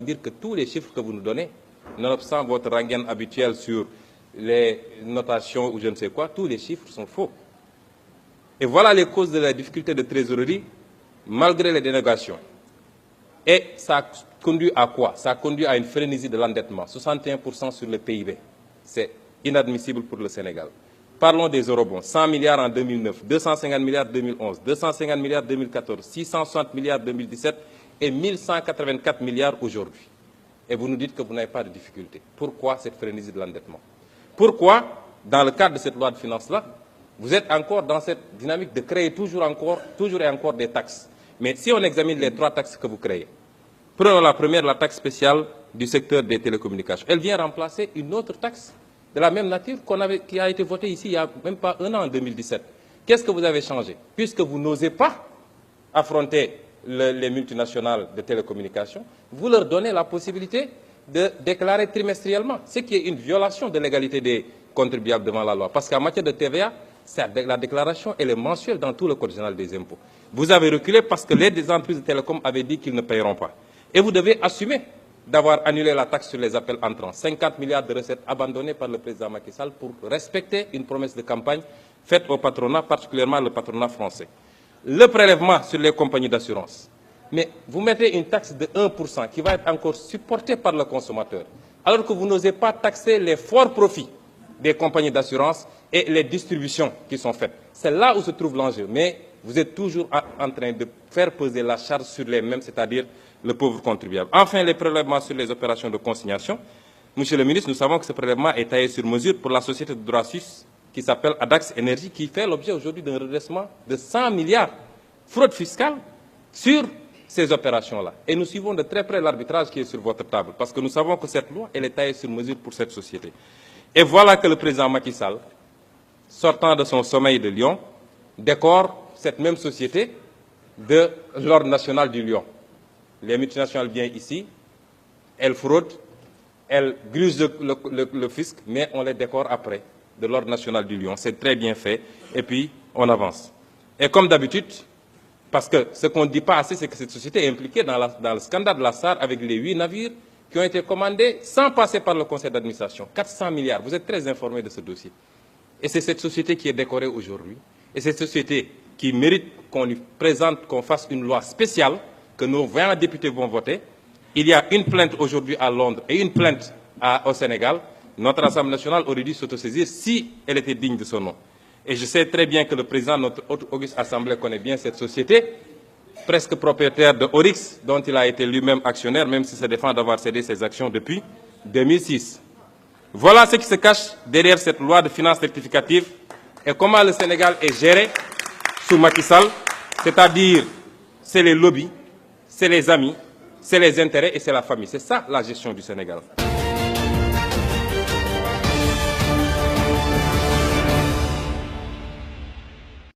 dire que tous les chiffres que vous nous donnez, nonobstant votre rengaine habituelle sur les notations ou je ne sais quoi, tous les chiffres sont faux. Et voilà les causes de la difficulté de trésorerie, malgré les dénégations. Et ça conduit à quoi? Ça conduit à une frénésie de l'endettement, 61% sur le PIB. C'est inadmissible pour le Sénégal. Parlons des eurobonds, 100 milliards en 2009, 250 milliards en 2011, 250 milliards en 2014, 660 milliards en 2017 et 1184 milliards aujourd'hui. Et vous nous dites que vous n'avez pas de difficulté. Pourquoi cette frénésie de l'endettement? Pourquoi, dans le cadre de cette loi de finances-là, vous êtes encore dans cette dynamique de créer toujours et encore des taxes? Mais si on examine les 3 taxes que vous créez, prenons la première, la taxe spéciale du secteur des télécommunications. Elle vient remplacer une autre taxe de la même nature qui a été votée ici il n'y a même pas un an, en 2017. Qu'est-ce que vous avez changé? Puisque vous n'osez pas affronter les multinationales de télécommunications, vous leur donnez la possibilité de déclarer trimestriellement, ce qui est une violation de l'égalité des contribuables devant la loi. Parce qu'en matière de TVA, la déclaration elle est mensuelle dans tout le code général des impôts. Vous avez reculé parce que les entreprises de télécom avaient dit qu'ils ne paieront pas. Et vous devez assumer d'avoir annulé la taxe sur les appels entrants. 50 milliards de recettes abandonnées par le président Macky Sall pour respecter une promesse de campagne faite au patronat, particulièrement le patronat français. Le prélèvement sur les compagnies d'assurance. Mais vous mettez une taxe de 1% qui va être encore supportée par le consommateur, alors que vous n'osez pas taxer les forts profits des compagnies d'assurance et les distributions qui sont faites. C'est là où se trouve l'enjeu. Mais vous êtes toujours en train de faire peser la charge sur les mêmes, c'est-à-dire le pauvre contribuable. Enfin, les prélèvements sur les opérations de consignation. Monsieur le ministre, nous savons que ce prélèvement est taillé sur mesure pour la société de droit suisse qui s'appelle Adax Energy, qui fait l'objet aujourd'hui d'un redressement de 100 milliards fraude fiscale sur ces opérations-là. Et nous suivons de très près l'arbitrage qui est sur votre table, parce que nous savons que cette loi, elle est taillée sur mesure pour cette société. Et voilà que le président Macky Sall, sortant de son sommeil de Lyon, décore cette même société de l'ordre national du Lion. Les multinationales viennent ici, elles fraudent, elles grugent le fisc, mais on les décore après de l'ordre national du Lion. C'est très bien fait, et puis on avance. Et comme d'habitude, parce que ce qu'on ne dit pas assez, c'est que cette société est impliquée dans le scandale de la SAR avec les 8 navires qui ont été commandés sans passer par le conseil d'administration. 400 milliards, vous êtes très informés de ce dossier. Et c'est cette société qui est décorée aujourd'hui, et cette société qui mérite qu'on lui présente, qu'on fasse une loi spéciale, que nos 20 députés vont voter. Il y a une plainte aujourd'hui à Londres et une plainte au Sénégal. Notre Assemblée nationale aurait dû s'autosaisir si elle était digne de son nom. Et je sais très bien que le président de notre haute auguste Assemblée connaît bien cette société, presque propriétaire de Oryx, dont il a été lui-même actionnaire, même s'il se défend d'avoir cédé ses actions depuis 2006. Voilà ce qui se cache derrière cette loi de finances rectificative et comment le Sénégal est géré sous Macky Sall, c'est-à-dire c'est les lobbies, c'est les amis, c'est les intérêts et c'est la famille. C'est ça la gestion du Sénégal.